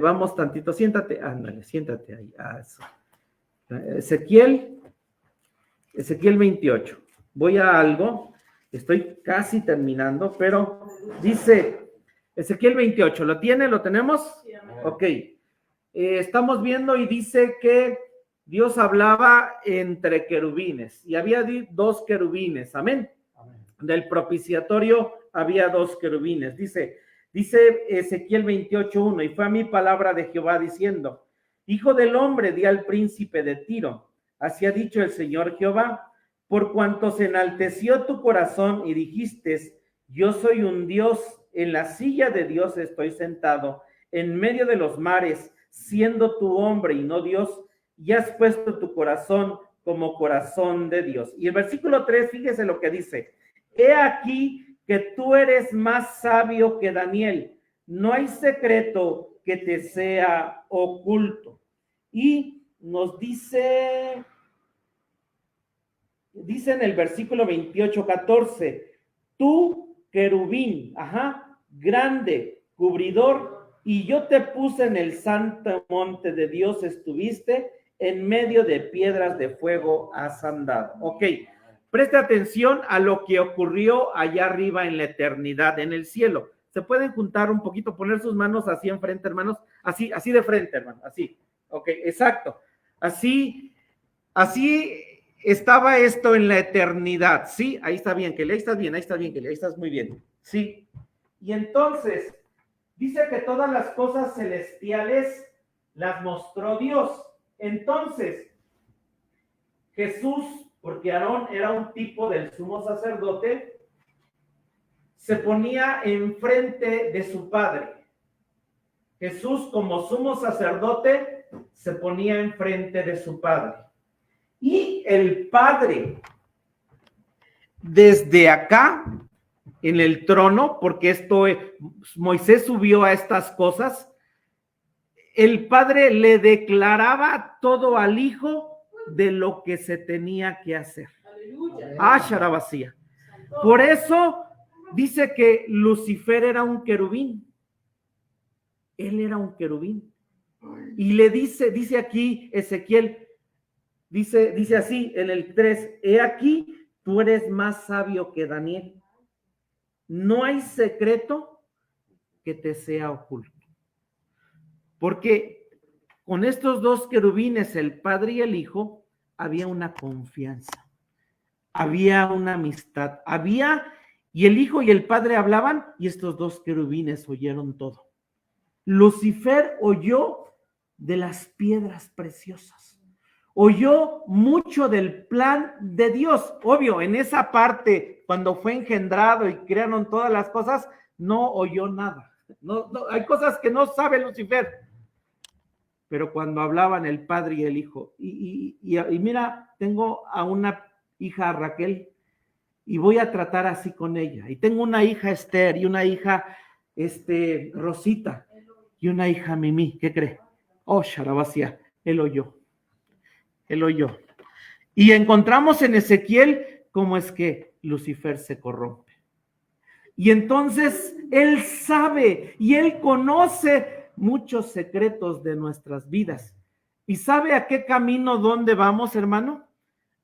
Vamos tantito, siéntate, ándale, siéntate ahí, eso. Ezequiel 28. Voy a algo, estoy casi terminando, pero dice Ezequiel 28, ¿lo tiene? ¿Lo tenemos? Sí, ok. Estamos viendo y dice que Dios hablaba entre querubines y había dos querubines, amén. Del propiciatorio había dos querubines. Dice Ezequiel 28:1, y fue a mí palabra de Jehová diciendo: Hijo del hombre, di al príncipe de Tiro, así ha dicho el Señor Jehová, por cuanto se enalteció tu corazón y dijiste: yo soy un Dios, en la silla de Dios estoy sentado, en medio de los mares, siendo tu hombre y no Dios, y has puesto tu corazón como corazón de Dios. Y el versículo 3, fíjese lo que dice: he aquí que tú eres más sabio que Daniel, no hay secreto que te sea oculto. Y nos dice en el versículo 28:14, tú querubín, grande, cubridor, y yo te puse en el santo monte de Dios, estuviste en medio de piedras de fuego has andado. Ok, preste atención a lo que ocurrió allá arriba en la eternidad, en el cielo. Se pueden juntar un poquito, poner sus manos así enfrente, hermanos, así de frente, hermano, así. Ok, exacto. Así estaba esto en la eternidad, ¿sí? Ahí está bien, Kelly, ahí estás bien, Kelly, ahí estás muy bien, ¿sí? Y entonces, dice que todas las cosas celestiales las mostró Dios. Entonces, Jesús, porque Aarón era un tipo del sumo sacerdote, se ponía enfrente de su padre. Jesús, como sumo sacerdote, se ponía enfrente de su padre. Y el Padre, desde acá, en el trono, porque Moisés subió a estas cosas, el Padre le declaraba todo al Hijo de lo que se tenía que hacer. Sharabasía. Por eso dice que Lucifer era un querubín. Él era un querubín. Y le dice aquí Ezequiel, Dice así en el 3, he aquí, tú eres más sabio que Daniel. No hay secreto que te sea oculto. Porque con estos dos querubines, el Padre y el Hijo, había una confianza, había una amistad, había Y el Hijo y el Padre hablaban y estos dos querubines oyeron todo. Lucifer oyó de las piedras preciosas. Oyó mucho del plan de Dios. Obvio, en esa parte, cuando fue engendrado y crearon todas las cosas, no oyó nada. No, hay cosas que no sabe Lucifer. Pero cuando hablaban el Padre y el Hijo, y mira, tengo a una hija, Raquel, y voy a tratar así con ella. Y tengo una hija, Esther, y una hija, Rosita, y una hija, Mimi. ¿Qué cree? Oh, Sharabasia, él oyó. Él oyó. Y encontramos en Ezequiel cómo es que Lucifer se corrompe. Y entonces él sabe y él conoce muchos secretos de nuestras vidas. ¿Y sabe a qué camino, dónde vamos, hermano?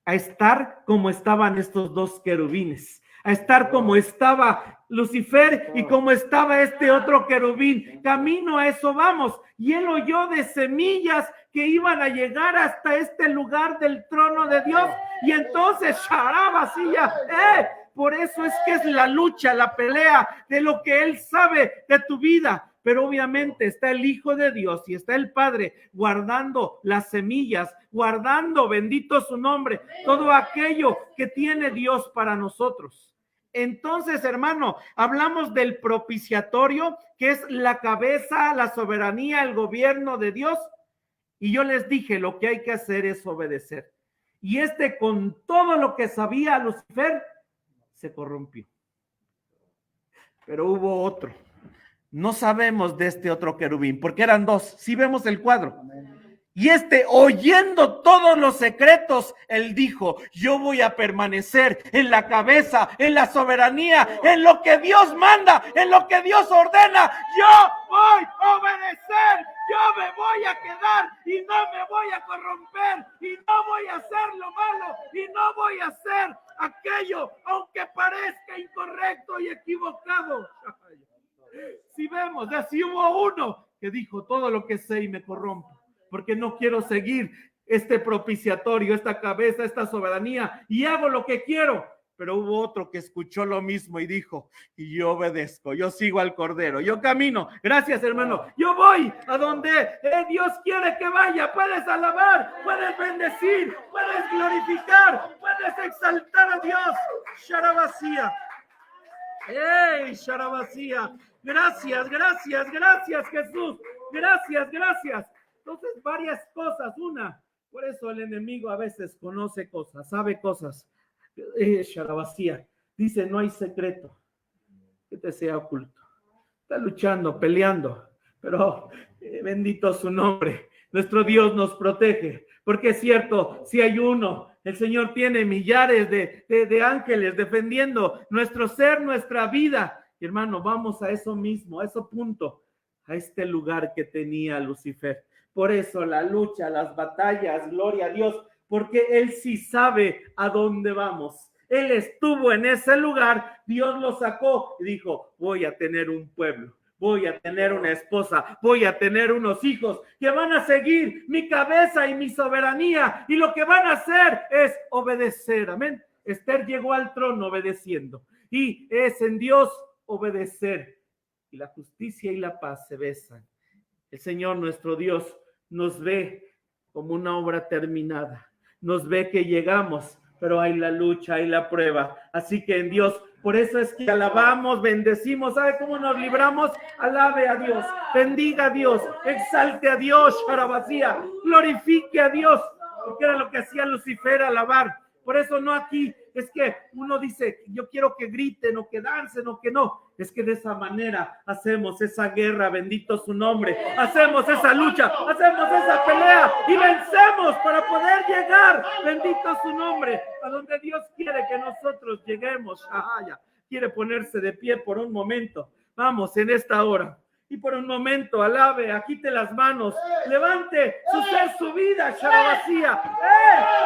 A estar como estaban estos dos querubines, a estar como estaba Lucifer y como estaba este otro querubín. Camino a eso vamos. Y él oyó de semillas que iban a llegar hasta este lugar del trono de Dios. Y entonces, Sharabasía, por eso es que es la lucha, la pelea de lo que él sabe de tu vida. Pero obviamente está el Hijo de Dios y está el Padre guardando las semillas, guardando, bendito su nombre, todo aquello que tiene Dios para nosotros. Entonces, hermano, hablamos del propiciatorio, que es la cabeza, la soberanía, el gobierno de Dios. Y yo les dije, lo que hay que hacer es obedecer. Y con todo lo que sabía Lucifer, se corrompió. Pero hubo otro. No sabemos de este otro querubín, porque eran dos. Sí vemos el cuadro. Y oyendo todos los secretos, él dijo, yo voy a permanecer en la cabeza, en la soberanía, en lo que Dios manda, en lo que Dios ordena. Yo voy a obedecer, yo me voy a quedar y no me voy a corromper y no voy a hacer lo malo y no voy a hacer aquello, aunque parezca incorrecto y equivocado. Si vemos, así hubo uno que dijo, todo lo que sé y me corrompo, porque no quiero seguir este propiciatorio, esta cabeza, esta soberanía, y hago lo que quiero. Pero hubo otro que escuchó lo mismo y dijo, y yo obedezco, yo sigo al Cordero, yo camino. Gracias, hermano. Yo voy a donde Dios quiere que vaya. Puedes alabar, puedes bendecir, puedes glorificar, puedes exaltar a Dios. Sharabasía. ¡Ey, Sharabasía! Gracias, gracias, gracias, Jesús. Gracias, gracias. Entonces, varias cosas. Una, por eso el enemigo a veces conoce cosas, sabe cosas. Sharabasía dice, no hay secreto que te sea oculto. Está luchando, peleando, pero bendito su nombre. Nuestro Dios nos protege, porque es cierto, si hay uno, el Señor tiene millares de ángeles defendiendo nuestro ser, nuestra vida. Y hermano, vamos a eso mismo, a ese punto, a este lugar que tenía Lucifer. Por eso la lucha, las batallas, gloria a Dios, porque Él sí sabe a dónde vamos. Él estuvo en ese lugar, Dios lo sacó y dijo, voy a tener un pueblo, voy a tener una esposa, voy a tener unos hijos que van a seguir mi cabeza y mi soberanía, y lo que van a hacer es obedecer, amén. Esther llegó al trono obedeciendo, y es en Dios obedecer, y la justicia y la paz se besan. El Señor nuestro Dios nos ve como una obra terminada, nos ve que llegamos, pero hay la lucha, hay la prueba. Así que en Dios, por eso es que alabamos, bendecimos. ¿Sabe cómo nos libramos? Alabe a Dios, bendiga a Dios, exalte a Dios, Sharabasía, glorifique a Dios, porque era lo que hacía Lucifer, alabar. Por eso no aquí, es que uno dice, yo quiero que griten o que dancen o que no. Es que de esa manera hacemos esa guerra, bendito su nombre. Hacemos esa lucha, hacemos esa pelea y vencemos para poder llegar, bendito su nombre, a donde Dios quiere que nosotros lleguemos. Quiere ponerse de pie por un momento. Vamos en esta hora. Y por un momento, alabe, agite las manos, levante su ser, su vida, Sharabasía.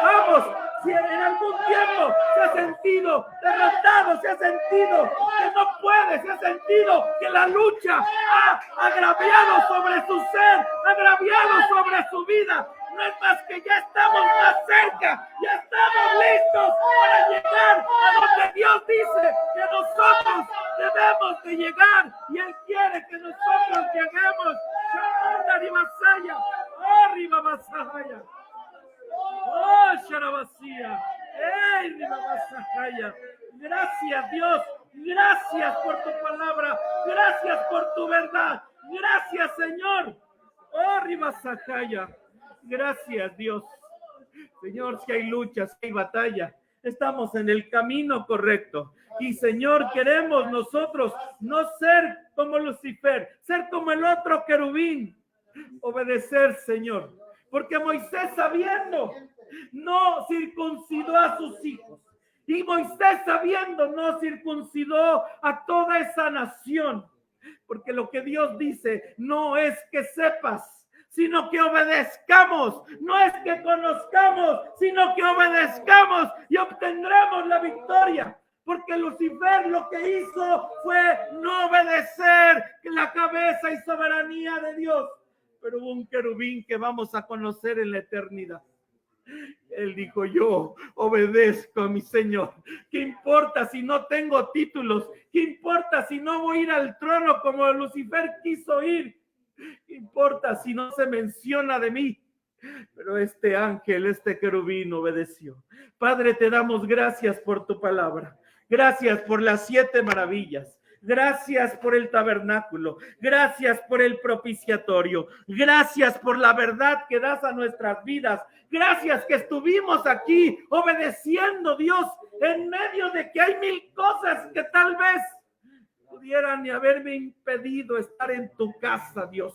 Vamos, si en algún tiempo se ha sentido derrotado, se ha sentido que no puede, se ha sentido que la lucha ha agraviado sobre su ser, agraviado sobre su vida, no es más que ya estamos más cerca, ya estamos listos para llegar a donde Dios dice que nosotros debemos de llegar y Él quiere que nosotros lleguemos. Arriba Basaya. Oh, Sharabasía. Gracias, Dios. Gracias por tu palabra. Gracias por tu verdad. Gracias, Señor. Oh, Ribasakaya. Gracias, Dios. Señor, si hay luchas, si hay batalla, estamos en el camino correcto. Y, Señor, queremos nosotros no ser como Lucifer, ser como el otro querubín. Obedecer, Señor. Porque Moisés, sabiendo, no circuncidó a sus hijos. Y Moisés, sabiendo, no circuncidó a toda esa nación. Porque lo que Dios dice no es que sepas, sino que obedezcamos. No es que conozcamos, sino que obedezcamos y obtendremos la victoria. Porque Lucifer lo que hizo fue no obedecer la cabeza y soberanía de Dios. Pero hubo un querubín que vamos a conocer en la eternidad. Él dijo: yo obedezco a mi Señor. ¿Qué importa si no tengo títulos? ¿Qué importa si no voy a ir al trono como Lucifer quiso ir? ¿Qué importa si no se menciona de mí? Pero este ángel, este querubín obedeció. Padre, te damos gracias por tu palabra. Gracias por las 7 maravillas. Gracias por el tabernáculo. Gracias por el propiciatorio. Gracias por la verdad que das a nuestras vidas. Gracias que estuvimos aquí obedeciendo, Dios, en medio de que hay 1000 cosas que tal vez pudieran haberme impedido estar en tu casa, Dios.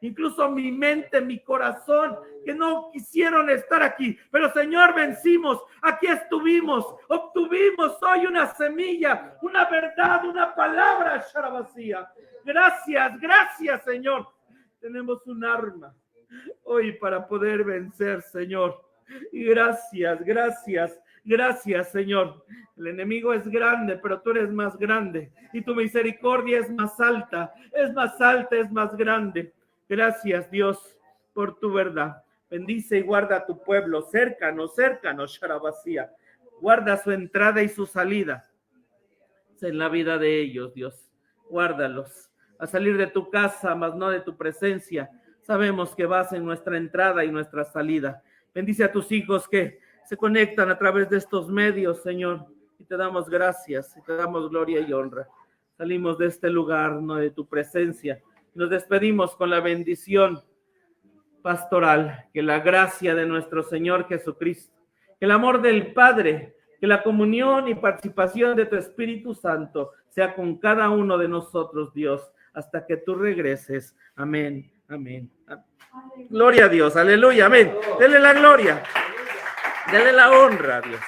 Incluso mi mente, mi corazón, que no quisieron estar aquí. Pero, Señor, vencimos. Aquí estuvimos. Obtuvimos hoy una semilla, una verdad, una palabra, Sharabasía. Gracias, Señor. Tenemos un arma hoy para poder vencer, Señor. Y gracias, Señor. El enemigo es grande, pero tú eres más grande. Y tu misericordia es más alta, es más grande. Gracias, Dios, por tu verdad. Bendice y guarda a tu pueblo. Cércanos, Sharabasía. Guarda su entrada y su salida en la vida de ellos, Dios. Guárdalos. A salir de tu casa, mas no de tu presencia. Sabemos que vas en nuestra entrada y nuestra salida. Bendice a tus hijos que se conectan a través de estos medios, Señor. Y te damos gracias, y te damos gloria y honra. Salimos de este lugar, no de tu presencia. Nos despedimos con la bendición pastoral, que la gracia de nuestro Señor Jesucristo, que el amor del Padre, que la comunión y participación de tu Espíritu Santo sea con cada uno de nosotros, Dios, hasta que tú regreses. Amén, amén. Gloria a Dios, aleluya, amén. Dele la gloria, dele la honra a Dios.